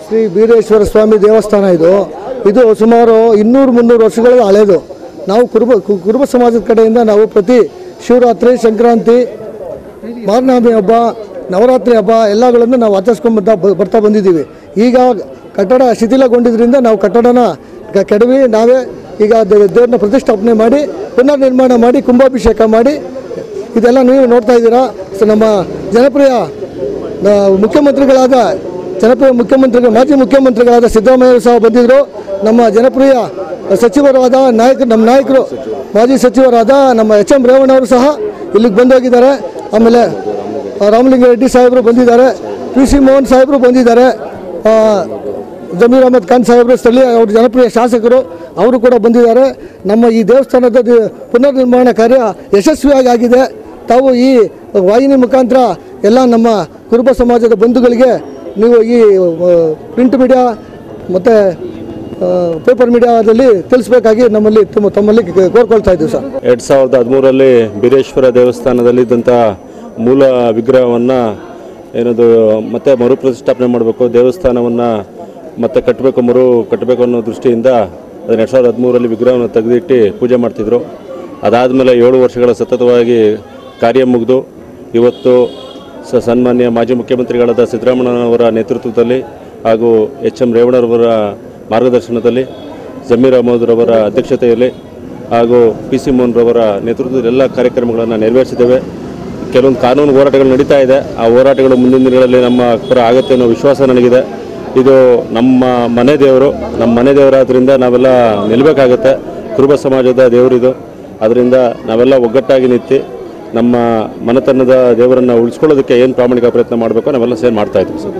ಶ್ರೀ ಬೀರೇಶ್ವರ ಸ್ವಾಮಿ ದೇವಸ್ಥಾನ ಇದು ಸುಮಾರು 200-300 ವರ್ಷಗಳ ಹಳೆಯದು. ನಾವು ಕುರುಬ ಸಮಾಜದ ಕಡೆಯಿಂದ ನಾವು ಪ್ರತಿ ಶಿವರಾತ್ರಿ, ಸಂಕ್ರಾಂತಿ, ಮಾರ್ನಾಮಿ ಹಬ್ಬ, ನವರಾತ್ರಿ ಹಬ್ಬ ಎಲ್ಲಗಳನ್ನು ನಾವು ಆಚರಿಸ್ಕೊಂಡು ಬರ್ತಾ ಬಂದಿದ್ದೀವಿ. ಈಗ ಕಟ್ಟಡ ಶಿಥಿಲಗೊಂಡಿದ್ದರಿಂದ ನಾವು ಕಟ್ಟಡನ ಕೆಡವಿ ನಾವೇ ಈಗ ದೇವ್ರನ್ನ ಪ್ರತಿಷ್ಠಾಪನೆ ಮಾಡಿ ಪುನರ್ ನಿರ್ಮಾಣ ಮಾಡಿ ಕುಂಭಾಭಿಷೇಕ ಮಾಡಿ ಇದೆಲ್ಲ ನೀವು ನೋಡ್ತಾ ಇದ್ದೀರಾ. ನಮ್ಮ ಜನಪ್ರಿಯ ಮಾಜಿ ಮುಖ್ಯಮಂತ್ರಿಗಳಾದ ಸಿದ್ದರಾಮಯ್ಯ ಸಹ ಬಂದಿದ್ದರು. ನಮ್ಮ ಜನಪ್ರಿಯ ಸಚಿವರಾದ ನಮ್ಮ ನಾಯಕರು ಮಾಜಿ ಸಚಿವರಾದ ನಮ್ಮ ಎಚ್.ಎಂ. ರೇವಣ್ಣವರು ಸಹ ಇಲ್ಲಿಗೆ ಬಂದೋಗಿದ್ದಾರೆ. ಆಮೇಲೆ ರಾಮಲಿಂಗಾರೆಡ್ಡಿ ಸಾಹೇಬರು ಬಂದಿದ್ದಾರೆ, ಪಿ.ಸಿ. ಮೋಹನ್ ಸಾಹೇಬರು ಬಂದಿದ್ದಾರೆ, ಜಮೀರ್ ಅಹಮದ್ ಖಾನ್ ಸಾಹೇಬರು ಸ್ಥಳೀಯ ಅವರು ಜನಪ್ರಿಯ ಶಾಸಕರು ಅವರು ಕೂಡ ಬಂದಿದ್ದಾರೆ. ನಮ್ಮ ಈ ದೇವಸ್ಥಾನದ ಪುನರ್ ನಿರ್ಮಾಣ ಕಾರ್ಯ ಯಶಸ್ವಿಯಾಗಿ ಆಗಿದೆ. ತಾವು ಈ ವಾಹಿನಿ ಮುಖಾಂತರ ಎಲ್ಲ ನಮ್ಮ ಕುರುಬ ಸಮಾಜದ ಬಂಧುಗಳಿಗೆ ನೀವು ಈ ಪ್ರಿಂಟ್ ಮೀಡಿಯಾ ಮತ್ತು ಪೇಪರ್ ಮೀಡಿಯಾದಲ್ಲಿ ತಿಳಿಸಬೇಕಾಗಿ ತಮ್ಮಲ್ಲಿ ಕೋರ್ಕೊಳ್ತಾ ಇದ್ದೀವಿ ಸರ್. 2013ರಲ್ಲಿ ಬೀರೇಶ್ವರ ದೇವಸ್ಥಾನದಲ್ಲಿದ್ದಂಥ ಮೂಲ ವಿಗ್ರಹವನ್ನು ಏನದು ಮತ್ತೆ ಮರುಪ್ರತಿಷ್ಠಾಪನೆ ಮಾಡಬೇಕು, ದೇವಸ್ಥಾನವನ್ನು ಮತ್ತೆ ಕಟ್ಟಬೇಕು ಅನ್ನೋ ದೃಷ್ಟಿಯಿಂದ ಅದನ್ನು 2013ರಲ್ಲಿ ವಿಗ್ರಹವನ್ನು ತೆಗೆದಿಟ್ಟು ಪೂಜೆ ಮಾಡ್ತಿದ್ರು. ಅದಾದಮೇಲೆ 7 ವರ್ಷಗಳ ಸತತವಾಗಿ ಕಾರ್ಯ ಮುಗಿದು ಇವತ್ತು ಸನ್ಮಾನ್ಯ ಮಾಜಿ ಮುಖ್ಯಮಂತ್ರಿಗಳಾದ ಸಿದ್ದರಾಮಯ್ಯನವರ ನೇತೃತ್ವದಲ್ಲಿ ಹಾಗೂ ಎಚ್.ಎಂ. ರೇವಣ್ಣರವರ ಮಾರ್ಗದರ್ಶನದಲ್ಲಿ, ಜಮೀರ್ ಅಹಮದ್ರವರ ಅಧ್ಯಕ್ಷತೆಯಲ್ಲಿ ಹಾಗೂ ಪಿ.ಸಿ. ಮೋಹನ್ರವರ ನೇತೃತ್ವದಲ್ಲಿ ಎಲ್ಲ ಕಾರ್ಯಕ್ರಮಗಳನ್ನು ನೆರವೇರಿಸಿದ್ದೇವೆ. ಕೆಲವೊಂದು ಕಾನೂನು ಹೋರಾಟಗಳು ನಡೀತಾ ಇದೆ. ಆ ಹೋರಾಟಗಳು ಮುಂದಿನ ದಿನಗಳಲ್ಲಿ ನಮ್ಮ ಪರ ಆಗುತ್ತೆ ಅನ್ನೋ ವಿಶ್ವಾಸ ನನಗಿದೆ. ಇದು ನಮ್ಮ ಮನೆ ದೇವರಾದ್ರಿಂದ ನಾವೆಲ್ಲ ನಿಲ್ಲಬೇಕಾಗತ್ತೆ. ಕುರುಬ ಸಮಾಜದ ದೇವರಿದು. ಅದರಿಂದ ನಾವೆಲ್ಲ ಒಗ್ಗಟ್ಟಾಗಿ ನಿಂತು ನಮ್ಮ ಮನೆತನದ ದೇವರನ್ನು ಉಳಿಸ್ಕೊಳ್ಳೋದಕ್ಕೆ ಏನು ಪ್ರಾಮಾಣಿಕ ಪ್ರಯತ್ನ ಮಾಡಬೇಕು ನಾವೆಲ್ಲ ಸೇರಿ ಮಾಡ್ತಾಯಿದ್ದೀವಿ ಸರ್.